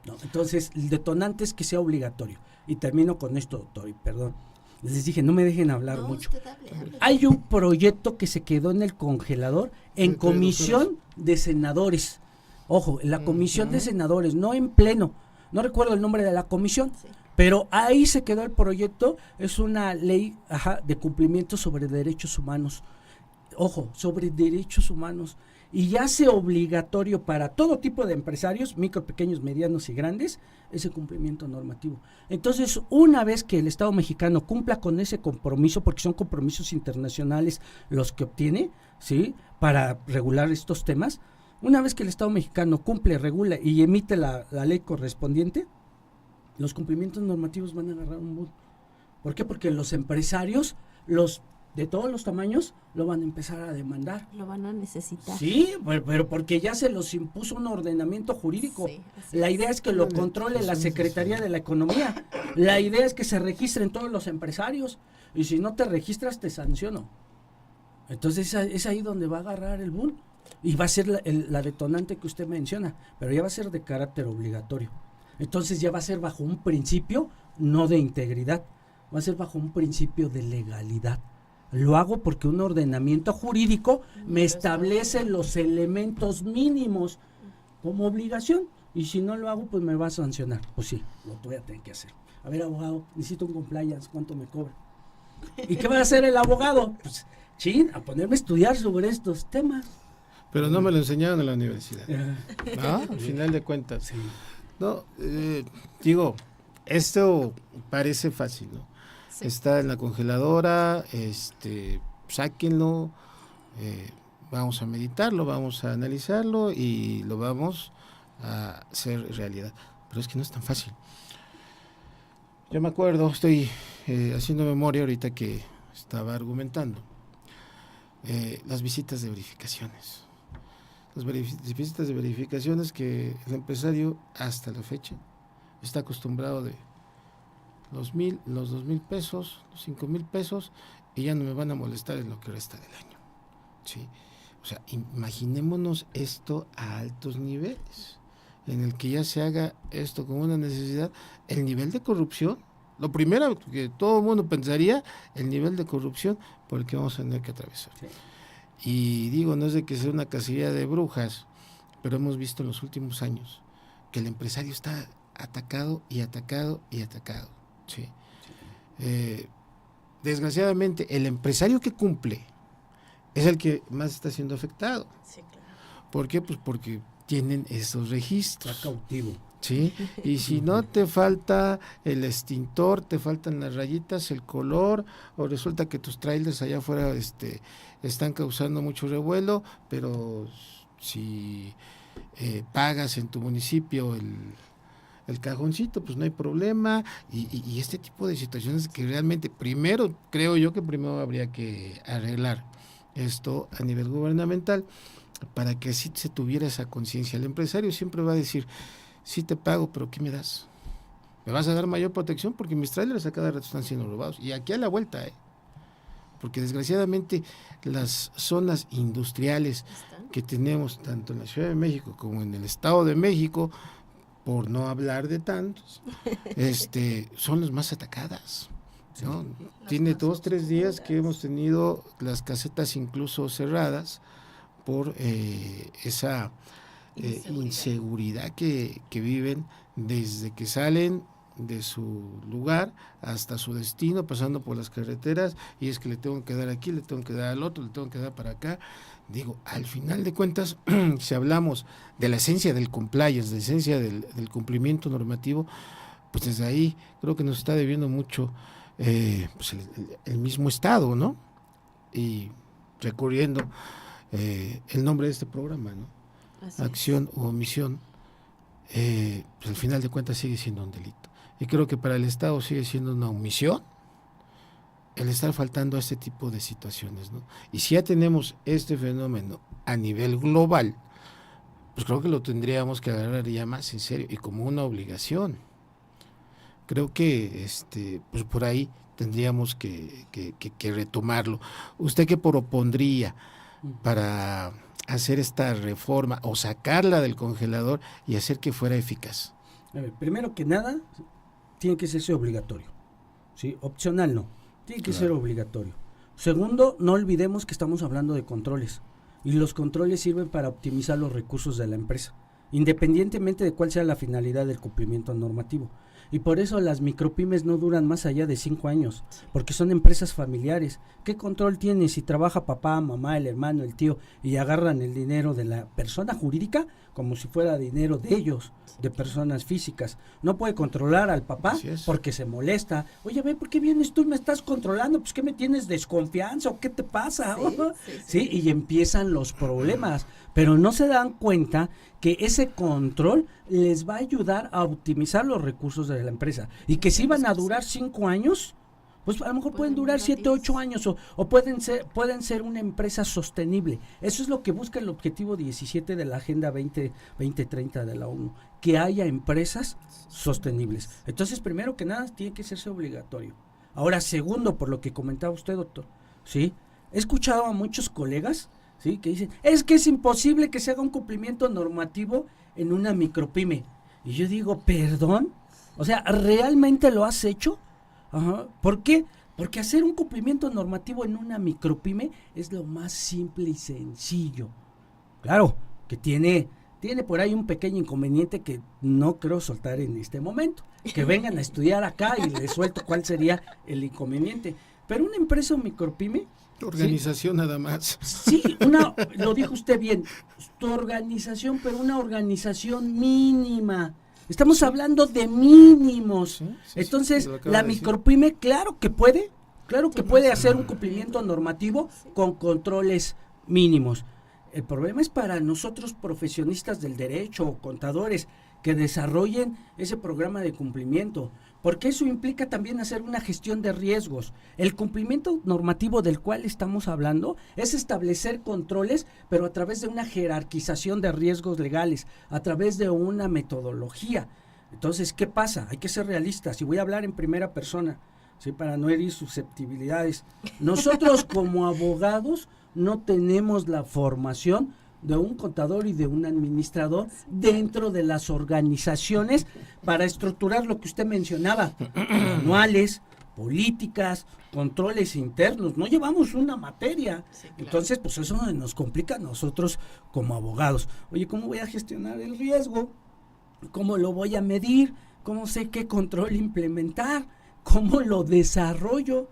No, entonces, el detonante es que sea obligatorio. Y termino con esto, doctor, y perdón. Les dije, no me dejen hablar No, mucho. usted hable. Hay un proyecto que se quedó en el congelador en comisión de senadores. Ojo, en la comisión de senadores, no en pleno. No recuerdo el nombre de la comisión. Sí. Pero ahí se quedó el proyecto. Es una ley de cumplimiento sobre derechos humanos. Ojo, sobre derechos humanos. Y ya hace obligatorio para todo tipo de empresarios, micro, pequeños, medianos y grandes, ese cumplimiento normativo. Entonces, una vez que el Estado mexicano cumpla con ese compromiso, porque son compromisos internacionales los que obtiene, ¿sí?, para regular estos temas, una vez que el Estado mexicano cumple, regula y emite la ley correspondiente, los cumplimientos normativos van a agarrar un boom. ¿Por qué? Porque los empresarios, los de todos los tamaños, lo van a empezar a demandar. Lo van a necesitar. Sí, pero porque ya se los impuso un ordenamiento jurídico. Sí, así La es. idea es que lo controle la Secretaría de la Economía. La idea es que se registren todos los empresarios. Y si no te registras, te sanciono. Entonces es ahí donde va a agarrar el boom. Y va a ser la detonante que usted menciona. Pero ya va a ser de carácter obligatorio. Entonces ya va a ser bajo un principio, no de integridad. Va a ser bajo un principio de legalidad. Lo hago porque un ordenamiento jurídico me establece los elementos mínimos como obligación. Y si no lo hago, pues me va a sancionar. Pues sí, lo voy a tener que hacer. A ver, abogado, necesito un compliance, ¿cuánto me cobra? ¿Y qué va a hacer el abogado? Pues, a ponerme a estudiar sobre estos temas. Pero no me lo enseñaron en la universidad, ¿no? Al final de cuentas. Sí. No, digo, esto parece fácil, ¿no? Sí. Está en la congeladora, sáquenlo, vamos a meditarlo, vamos a analizarlo y lo vamos a hacer realidad. Pero es que no es tan fácil. Yo me acuerdo, estoy haciendo memoria ahorita que estaba argumentando, las visitas de verificaciones. Las visitas de verificaciones que el empresario hasta la fecha está acostumbrado de los 2,000 pesos, los 5,000 pesos, y ya no me van a molestar en lo que resta del año. ¿Sí? O sea, imaginémonos esto a altos niveles, en el que ya se haga esto como una necesidad. El nivel de corrupción, lo primero que todo el mundo pensaría, el nivel de corrupción por el que vamos a tener que atravesar. Sí. Y digo, no es de que sea una casilla de brujas, pero hemos visto en los últimos años que el empresario está atacado y atacado y atacado. Sí. Desgraciadamente, el empresario que cumple es el que más está siendo afectado. Sí, claro. ¿Por qué? Pues porque tienen esos Está registros. cautivo. ¿Sí? Y si no te falta el extintor, te faltan las rayitas, el color, o resulta que tus trailers allá afuera están causando mucho revuelo, pero si pagas en tu municipio el cajoncito, pues no hay problema. Y este tipo de situaciones que realmente primero, creo yo que primero habría que arreglar esto a nivel gubernamental para que así se tuviera esa conciencia. El empresario siempre va a decir, sí te pago, pero ¿qué me das? ¿Me vas a dar mayor protección? Porque mis trailers a cada rato están siendo robados. Y aquí a la vuelta, porque desgraciadamente las zonas industriales que tenemos tanto en la Ciudad de México como en el Estado de México, por no hablar de tantos, son las más atacadas, ¿no? Tiene 2-3 días que hemos tenido las casetas incluso cerradas por esa inseguridad que viven desde que salen de su lugar hasta su destino, pasando por las carreteras, y es que le tengo que dar aquí, le tengo que dar al otro, le tengo que dar para acá. Digo, al final de cuentas, si hablamos de la esencia del compliance, de la esencia del cumplimiento normativo, pues desde ahí creo que nos está debiendo mucho pues el mismo Estado, ¿no? Y recurriendo el nombre de este programa, ¿no? Acción o omisión, pues al final de cuentas sigue siendo un delito. Y creo que para el Estado sigue siendo una omisión el estar faltando a este tipo de situaciones, ¿no? Y si ya tenemos este fenómeno a nivel global, pues creo que lo tendríamos que agarrar ya más en serio y como una obligación. Creo que pues por ahí tendríamos que retomarlo. ¿Usted qué propondría para hacer esta reforma o sacarla del congelador y hacer que fuera eficaz? A ver, primero que nada, tiene que ser obligatorio, ¿sí? Opcional no, tiene que ser obligatorio. Segundo, no olvidemos que estamos hablando de controles, y los controles sirven para optimizar los recursos de la empresa, independientemente de cuál sea la finalidad del cumplimiento normativo. Y por eso las micropymes no duran más allá de 5 años, porque son empresas familiares. ¿Qué control tiene si trabaja papá, mamá, el hermano, el tío y agarran el dinero de la persona jurídica como si fuera dinero de ellos, de personas físicas? No puede controlar al papá porque se molesta. Oye, ve, ¿por qué vienes tú y me estás controlando? Pues, ¿qué me tienes desconfianza o qué te pasa? Sí, y empiezan los problemas, pero no se dan cuenta que ese control les va a ayudar a optimizar los recursos de la empresa, y que si van a durar 5 años, pues a lo mejor pueden durar 7, 8 años, o pueden ser una empresa sostenible. Eso es lo que busca el objetivo 17 de la Agenda 2030 de la ONU, que haya empresas sostenibles. Entonces, primero que nada, tiene que serse obligatorio. Ahora, segundo, por lo que comentaba usted, doctor, ¿sí? He escuchado a muchos colegas, ¿sí?, que dicen, es que es imposible que se haga un cumplimiento normativo en una micropyme. Y yo digo, ¿perdón? O sea, ¿realmente lo has hecho? Ajá. ¿Por qué? Porque hacer un cumplimiento normativo en una micropyme es lo más simple y sencillo. Claro, que tiene por ahí un pequeño inconveniente que no creo soltar en este momento. Que vengan a estudiar acá y les suelto cuál sería el inconveniente. Pero una empresa o micropyme, organización, ¿sí?, nada más. Sí, lo dijo usted bien, tu organización, pero una organización mínima. Estamos hablando de mínimos. Entonces, la micropyme, claro que puede hacer un cumplimiento normativo con controles mínimos. El problema es para nosotros profesionistas del derecho o contadores que desarrollen ese programa de cumplimiento, porque eso implica también hacer una gestión de riesgos. El cumplimiento normativo del cual estamos hablando es establecer controles, pero a través de una jerarquización de riesgos legales, a través de una metodología. Entonces, ¿qué pasa? Hay que ser realistas, y voy a hablar en primera persona, ¿sí?, para no herir susceptibilidades. Nosotros como abogados no tenemos la formación de un contador y de un administrador dentro de las organizaciones para estructurar lo que usted mencionaba, manuales, políticas, controles internos. No llevamos una materia. Sí, claro. Entonces, pues eso nos complica a nosotros como abogados. Oye, ¿cómo voy a gestionar el riesgo? ¿Cómo lo voy a medir? ¿Cómo sé qué control implementar? ¿Cómo lo desarrollo?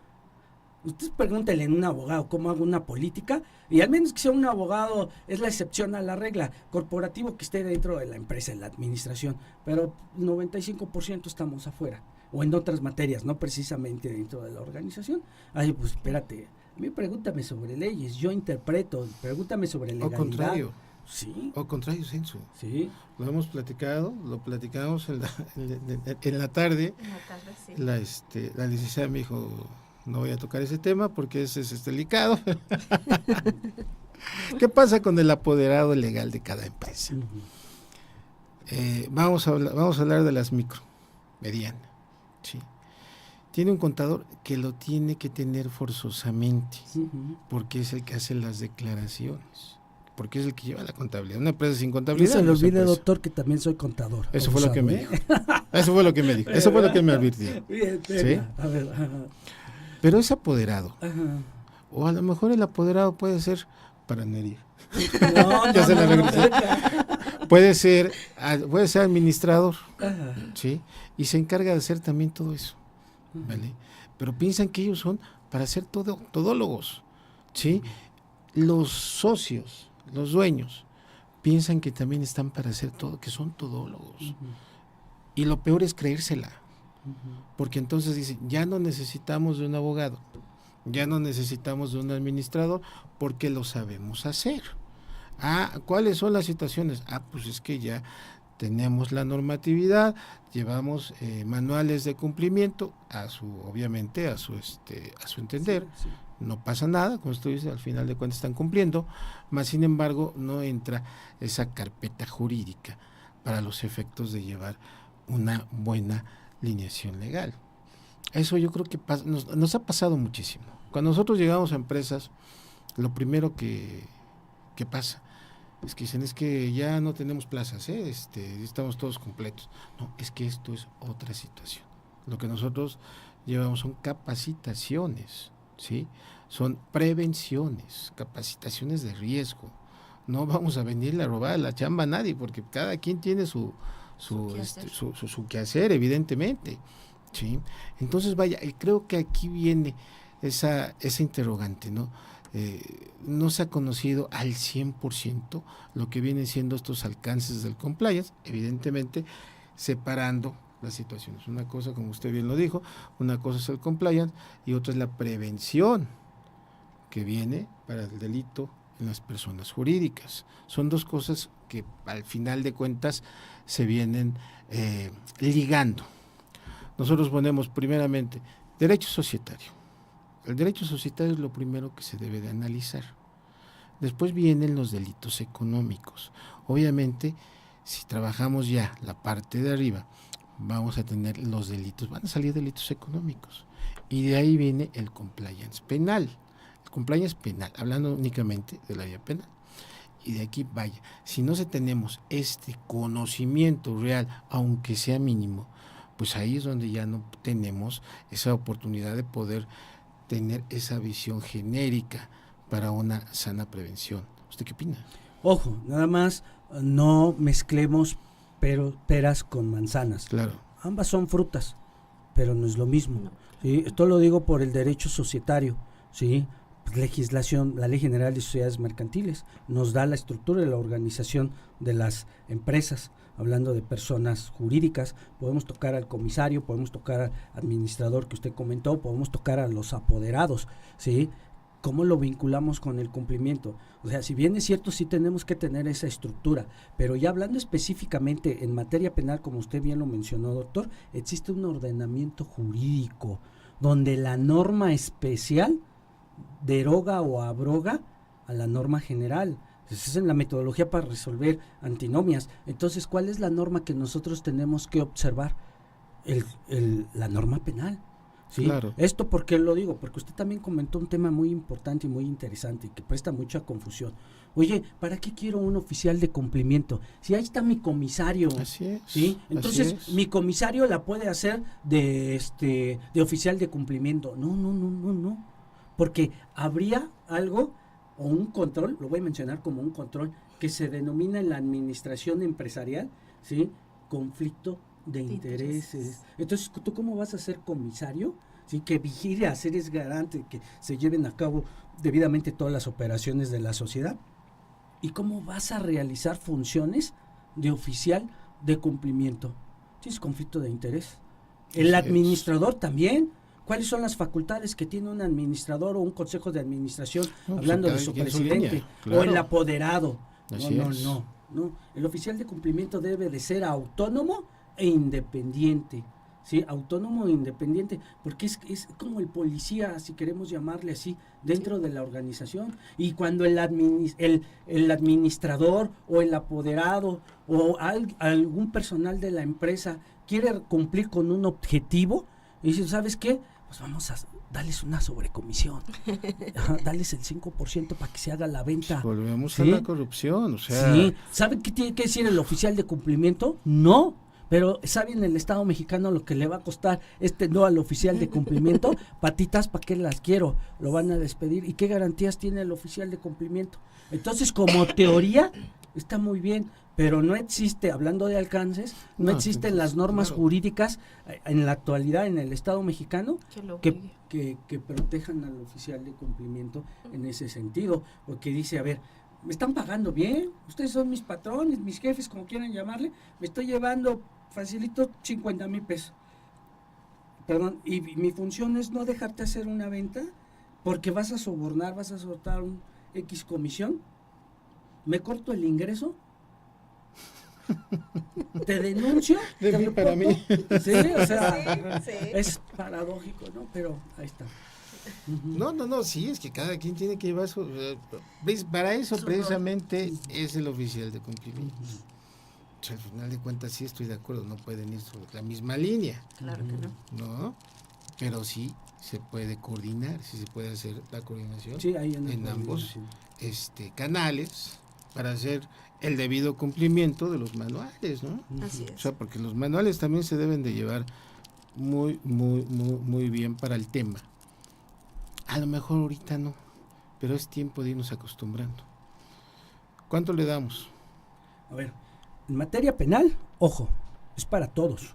Usted pregúntele a un abogado cómo hago una política, y al menos que sea un abogado, es la excepción a la regla, corporativo, que esté dentro de la empresa, en la administración, pero 95% estamos afuera, o en otras materias, no precisamente dentro de la organización. Ay, pues espérate, a mí pregúntame sobre leyes, yo interpreto, pregúntame sobre legalidad. O contrario. Sí. O contrario, Censo. Sí. Lo hemos platicado, lo platicamos en la tarde. En la tarde, sí. La licenciada me dijo, no voy a tocar ese tema porque ese es delicado. ¿Qué pasa con el apoderado legal de cada empresa? Vamos a hablar de las micro, medianas. ¿Sí? Tiene un contador que lo tiene que tener forzosamente, porque es el que hace las declaraciones. porque es el que lleva la contabilidad. Una empresa sin No contabilidad. se le no es olvide, empresa. doctor, que también soy contador. Eso fue lo que me ¿eh? dijo. Eso fue lo que me dijo. Eso fue lo que me advirtió. Bien, ¿Sí? venga, a ver, ajá, Pero es apoderado. ajá. O a lo mejor el apoderado puede ser paranería. No, Ya se la no, regresé. no. Puede ser administrador, Ajá. ¿sí? Y se encarga de hacer también todo eso, ¿vale? Pero piensan que ellos son para ser todólogos, ¿sí? Los socios, los dueños, piensan que también están para hacer todo, que son todólogos. Y lo peor es creérsela, porque entonces dicen, ya no necesitamos de un abogado, ya no necesitamos de un administrador, porque lo sabemos hacer. ¿Cuáles son las situaciones? Pues es que ya tenemos la normatividad, llevamos manuales de cumplimiento, obviamente a su entender. Sí, sí. No pasa nada, como usted dice, al final de cuentas están cumpliendo, más sin embargo no entra esa carpeta jurídica para los efectos de llevar una buena lineación legal. Eso yo creo que nos ha pasado muchísimo. Cuando nosotros llegamos a empresas, lo primero que pasa es que dicen, es que ya no tenemos plazas, estamos todos completos. No, es que esto es otra situación. Lo que nosotros llevamos son capacitaciones, ¿sí? Son prevenciones, capacitaciones de riesgo. No vamos a venirle a robar la chamba a nadie, porque cada quien tiene su quehacer, evidentemente, ¿sí? Entonces, vaya, creo que aquí viene esa interrogante, ¿no? No se ha conocido al 100% lo que vienen siendo estos alcances del compliance, evidentemente separando las situaciones. Una cosa, como usted bien lo dijo, una cosa es el compliance y otra es la prevención que viene para el delito en las personas jurídicas. Son dos cosas que al final de cuentas se vienen ligando. Nosotros ponemos primeramente derecho societario. El derecho societario es lo primero que se debe de analizar. Después vienen los delitos económicos. Obviamente, si trabajamos ya la parte de arriba, vamos a tener los delitos, van a salir delitos económicos. Y de ahí viene el compliance penal. El compliance penal, hablando únicamente del área penal. Y de aquí, vaya, si no tenemos este conocimiento real, aunque sea mínimo, pues ahí es donde ya no tenemos esa oportunidad de poder tener esa visión genérica para una sana prevención. ¿Usted qué opina? Ojo, nada más no mezclemos peras con manzanas. Claro. Ambas son frutas, pero no es lo mismo. No. ¿Sí? Esto lo digo por el derecho societario, ¿sí? Legislación, la Ley General de Sociedades Mercantiles nos da la estructura y la organización de las empresas. Hablando de personas jurídicas, podemos tocar al comisario, podemos tocar al administrador que usted comentó, podemos tocar a los apoderados, ¿sí? ¿Cómo lo vinculamos con el cumplimiento? O sea, si bien es cierto, sí tenemos que tener esa estructura, pero ya hablando específicamente en materia penal, como usted bien lo mencionó, doctor, existe un ordenamiento jurídico donde la norma especial deroga o abroga a la norma general. Esa es la metodología para resolver antinomias. Entonces, ¿cuál es la norma que nosotros tenemos que observar? La norma penal. ¿Sí? Claro. ¿Esto por qué lo digo? Porque usted también comentó un tema muy importante y muy interesante y que presta mucha confusión. Oye, ¿para qué quiero un oficial de cumplimiento? Si ahí está mi comisario. Así es. ¿Sí? Entonces, así es. mi comisario la puede hacer de oficial de cumplimiento. No. Porque habría algo o un control, lo voy a mencionar como un control, que se denomina en la administración empresarial, ¿sí? Conflicto de intereses. Entonces, ¿tú cómo vas a ser comisario? ¿Sí? Que vigile a ser es garante que se lleven a cabo debidamente todas las operaciones de la sociedad. ¿Y cómo vas a realizar funciones de oficial de cumplimiento? ¿Tienes conflicto de interés? El administrador también. ¿Cuáles son las facultades que tiene un administrador o un consejo de administración, hablando de su presidente, claro. o el apoderado? No. El oficial de cumplimiento debe de ser autónomo e independiente. ¿Sí? Autónomo e independiente, porque es como el policía, si queremos llamarle así, dentro de la organización. Y cuando el administrador o el apoderado o algún personal de la empresa quiere cumplir con un objetivo, y dice, ¿sabes qué? Pues vamos a dales una sobrecomisión. Ajá, dales el 5% para que se haga la venta. Volvemos ¿Sí? a la corrupción, o sea, Sí, ¿saben qué tiene que decir el oficial de cumplimiento? No, pero ¿saben el Estado mexicano lo que le va a costar no al oficial de cumplimiento? Patitas, ¿para qué las quiero? Lo van a despedir. ¿Y qué garantías tiene el oficial de cumplimiento? Entonces, como teoría, está muy bien, pero no existe, hablando de alcances, no No, existen sí, las normas claro. jurídicas en la actualidad en el Estado mexicano Que lo que, obligue. que protejan al oficial de cumplimiento en ese sentido, porque dice, a ver, me están pagando bien, ustedes son mis patrones, mis jefes, como quieran llamarle, me estoy llevando, facilito 50,000 pesos. Perdón, y mi función es no dejarte hacer una venta porque vas a sobornar, vas a soltar un X comisión, me corto el ingreso, te denuncio, De te mí para reporto. mí. Sí, o sea, Sí. es paradójico, ¿no? Pero ahí está. Ujú. No, sí, es que cada quien tiene que llevar su... ¿ves? Para eso Su precisamente es el oficial de cumplimiento. O sea, al final de cuentas sí estoy de acuerdo, no pueden ir sobre la misma línea, Claro que no. ¿no? Pero sí se puede coordinar, sí se puede hacer la coordinación Sí, ahí anda en la ambos coordinación. canales para hacer el debido cumplimiento de los manuales, ¿no? Así O es. sea, porque los manuales también se deben de llevar muy bien para el tema. A lo mejor ahorita no, pero es tiempo de irnos acostumbrando. ¿Cuánto le damos? A ver, en materia penal, ojo, es para todos.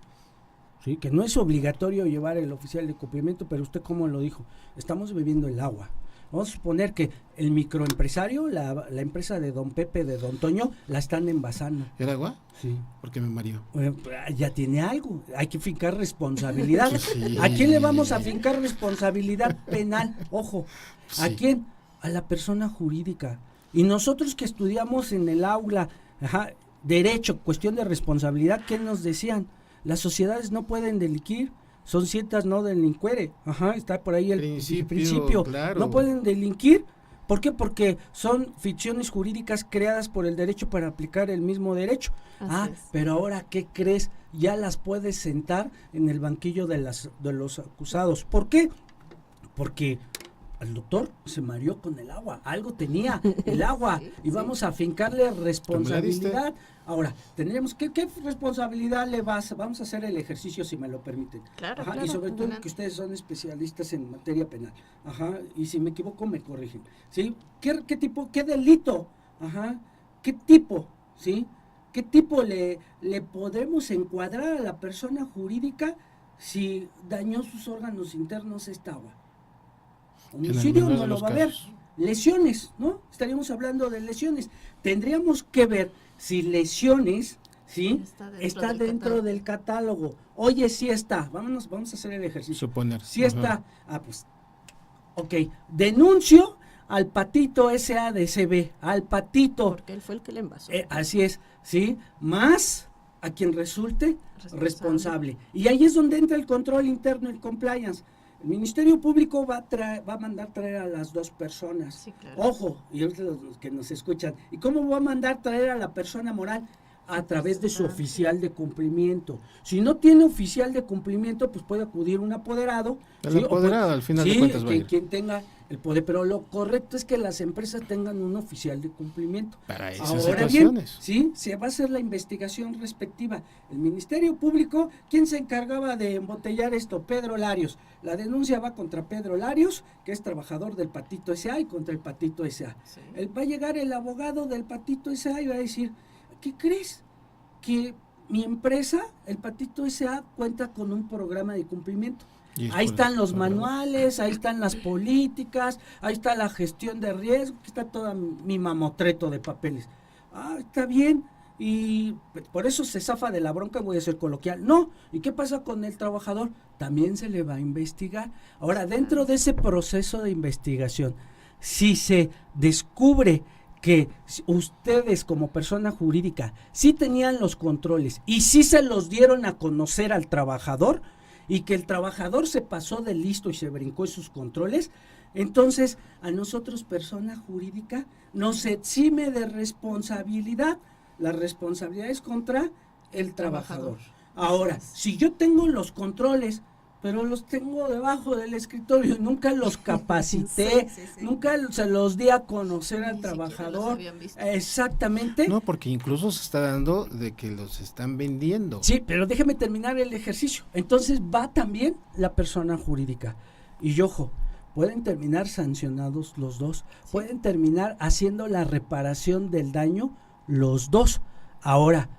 ¿Sí? Que no es obligatorio llevar el oficial de cumplimiento, pero usted como lo dijo, estamos bebiendo el agua. Vamos a suponer que el microempresario, la empresa de don Pepe, de don Toño, la están envasando. ¿Era agua? Sí. Porque me mareó. Bueno, ya tiene algo, hay que fincar responsabilidad. Sí. ¿A quién le vamos a fincar responsabilidad penal? Ojo, ¿a Sí. quién? A la persona jurídica. Y nosotros que estudiamos en el aula, derecho, cuestión de responsabilidad, ¿qué nos decían? Las sociedades no pueden delinquir, son ciertas no delinquere. Está por ahí el principio. Claro. No pueden delinquir. ¿Por qué? Porque son ficciones jurídicas creadas por el derecho para aplicar el mismo derecho. Así es. Pero ahora, ¿qué crees? Ya las puedes sentar en el banquillo de los acusados. ¿Por qué? Porque el doctor se mareó con el agua. Algo tenía el agua. Sí, y vamos a fincarle responsabilidad. diste? Ahora, tendríamos, ¿qué responsabilidad le vas? Vamos a hacer el ejercicio, si me lo permiten. Claro, Y claro, sobre todo adelante. que ustedes son especialistas en materia penal. Y si me equivoco, me corrigen. ¿Sí? ¿Qué tipo, qué delito? ¿Qué tipo? ¿Sí? ¿Qué tipo le podemos encuadrar a la persona jurídica si dañó sus órganos internos esta agua? En el Homicidio menor no de lo los va a haber. casos. Lesiones, ¿no? Estaríamos hablando de lesiones. Tendríamos que ver si lesiones, ¿sí? Está dentro del catálogo. Oye, sí está. Vamos a hacer el ejercicio. Suponer. Sí está. Pues, ok. Denuncio al patito SADCB, al patito. Porque él fue el que le envasó. Así es, ¿sí? Más a quien resulte responsable. Y ahí es donde entra el control interno, el compliance. El Ministerio Público va a mandar traer a las dos personas. Sí, claro. Ojo, y ahorita los que nos escuchan. ¿Y cómo va a mandar traer a la persona moral? A través de su oficial de cumplimiento. Si no tiene oficial de cumplimiento, pues puede acudir un apoderado. El ¿sí? apoderado, al final de cuentas, va a ir. quien tenga el poder. Pero lo correcto es que las empresas tengan un oficial de cumplimiento. Para esas Ahora bien, situaciones. sí, se va a hacer la investigación respectiva. El Ministerio Público, ¿quién se encargaba de embotellar esto? Pedro Larios. La denuncia va contra Pedro Larios, que es trabajador del Patito S.A. y contra el Patito S.A. Sí. Va a llegar el abogado del Patito S.A. y va a decir, ¿qué crees? Que mi empresa, el Patito S.A., cuenta con un programa de cumplimiento. Y es Ahí por están el los programa. manuales, ahí están las políticas, ahí está la gestión de riesgo, aquí está toda mi mamotreto de papeles. Está bien, y por eso se zafa de la bronca, voy a ser coloquial. No, ¿y qué pasa con el trabajador? También se le va a investigar. Ahora, dentro de ese proceso de investigación, si se descubre que ustedes como persona jurídica sí tenían los controles y sí se los dieron a conocer al trabajador y que el trabajador se pasó de listo y se brincó esos controles, entonces a nosotros persona jurídica nos exime de responsabilidad. La responsabilidad es contra el trabajador. Ahora, si yo tengo los controles, pero los tengo debajo del escritorio, nunca los capacité, nunca se los di a conocer al trabajador. Exactamente. No, porque incluso se está dando de que los están vendiendo. Sí, pero déjeme terminar el ejercicio. Entonces va también la persona jurídica. Y ojo, pueden terminar sancionados los dos, pueden terminar haciendo la reparación del daño los dos. Ahora,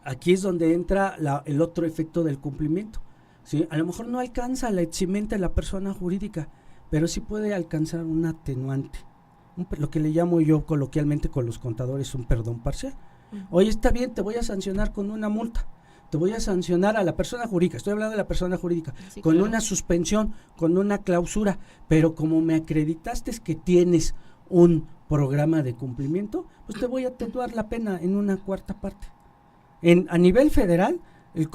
aquí es donde entra el otro efecto del cumplimiento. ¿Sí? A lo mejor no alcanza la eximente de la persona jurídica, pero sí puede alcanzar un atenuante, lo que le llamo yo coloquialmente con los contadores un perdón parcial. Oye, está bien, te voy a sancionar con una multa, te voy a sancionar a la persona jurídica, estoy hablando de la persona jurídica, con una suspensión, con una clausura, pero como me acreditaste que tienes un programa de cumplimiento, pues te voy a atenuar la pena en una cuarta parte. A nivel federal, el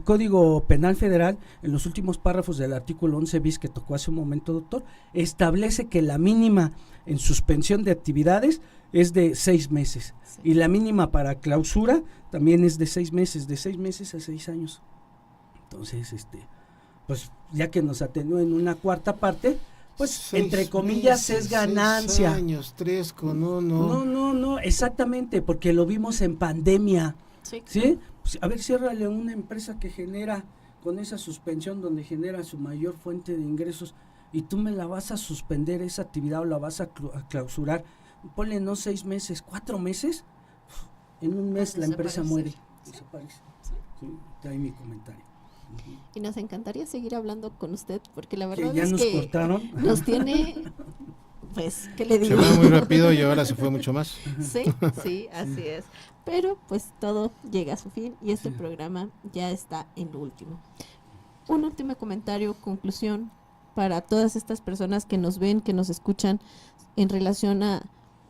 Código Penal Federal, en los últimos párrafos del artículo 11 bis que tocó hace un momento, doctor, establece que la mínima en suspensión de actividades es de 6 meses y la mínima para clausura también es de 6 meses, de 6 meses a 6 años. Entonces, pues ya que nos atenúa en una cuarta parte, pues entre comillas es ganancia. 6 años, 3 con 1. No, exactamente, porque lo vimos en pandemia. ¿Sí? Pues, a ver, ciérrale una empresa que genera con esa suspensión donde genera su mayor fuente de ingresos y tú me la vas a suspender esa actividad o la vas a clausurar. Ponle no 6 meses, 4 meses, en un mes la empresa muere. Desaparece. Sí, está ahí mi comentario. Y nos encantaría seguir hablando con usted porque la Que verdad ya es nos que cortaron. nos tiene, pues, ¿qué le digo? Se va muy rápido y ahora se fue mucho más. Sí, así es. Pero pues todo llega a su fin y este programa ya está en lo último. Un último comentario, conclusión para todas estas personas que nos ven, que nos escuchan en relación a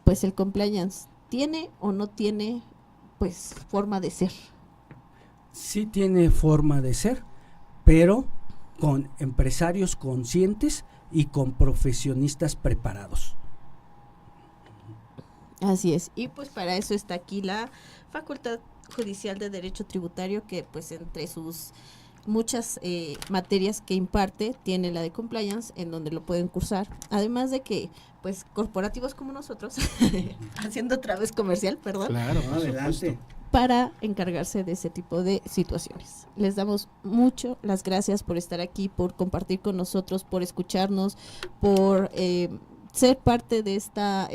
pues el compliance. ¿Tiene o no tiene pues forma de ser? Sí tiene forma de ser, pero con empresarios conscientes y con profesionistas preparados. Así es, y pues para eso está aquí la Facultad Judicial de Derecho Tributario, que pues entre sus muchas materias que imparte, tiene la de compliance, en donde lo pueden cursar, además de que pues corporativos como nosotros, haciendo otra vez comercial, perdón, Claro, por Adelante. supuesto. para encargarse de ese tipo de situaciones. Les damos mucho las gracias por estar aquí, por compartir con nosotros, por escucharnos, por ser parte de esta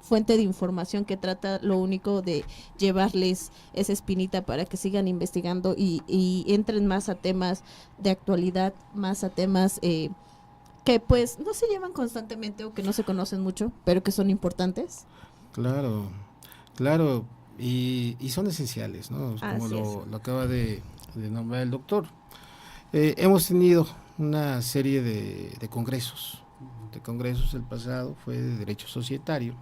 fuente de información que trata lo único de llevarles esa espinita para que sigan investigando y entren más a temas de actualidad, más a temas que pues no se llevan constantemente o que no se conocen mucho, pero que son importantes. Claro. Y son esenciales, ¿no? Como lo acaba de nombrar el doctor. Hemos tenido una serie de congresos. El pasado fue de derecho societario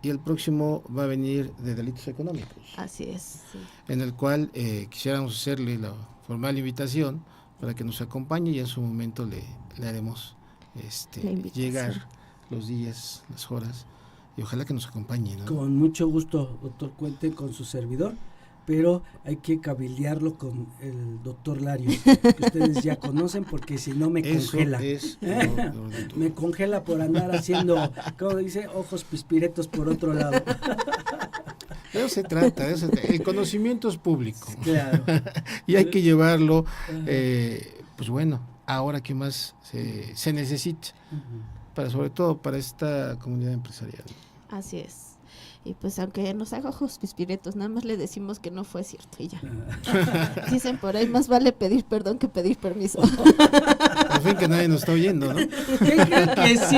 y el próximo va a venir de delitos económicos. Así es. Sí. En el cual quisiéramos hacerle la formal invitación para que nos acompañe y en su momento le haremos llegar los días, las horas y ojalá que nos acompañe, ¿no? Con mucho gusto, doctor, cuente con su servidor, pero hay que cabildearlo con el doctor Larios, que ustedes ya conocen, porque si no me congela. Me congela por andar haciendo, como dice, ojos pispiretos por otro lado. De eso se trata, el conocimiento es público. Claro. Y hay que llevarlo, pues bueno, ahora que más se necesita, sobre todo para esta comunidad empresarial. Así es. Y pues aunque nos haga ojos pispiretos, nada más le decimos que no fue cierto y ya. Dicen por ahí, más vale pedir perdón que pedir permiso. Al fin que nadie nos está oyendo, ¿no? Que sí.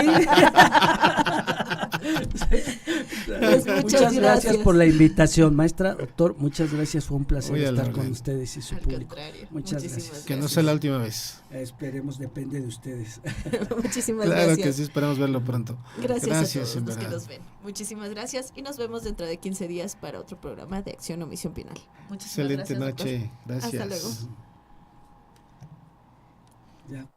Pues muchas gracias por la invitación, maestra, doctor, muchas gracias, fue un placer Muy estar al con orden. ustedes y su Al público. contrario, Muchas muchísimas gracias. Que no sea la última vez. Esperemos, depende de ustedes. Muchísimas Claro gracias. que sí, esperamos verlo pronto. Gracias a todos en los que verdad. nos ven. Muchísimas gracias y nos vemos dentro de 15 días para otro programa de Acción Omisión Penal. Muchísimas Excelente gracias, doctor. noche, gracias. Hasta luego. Ya.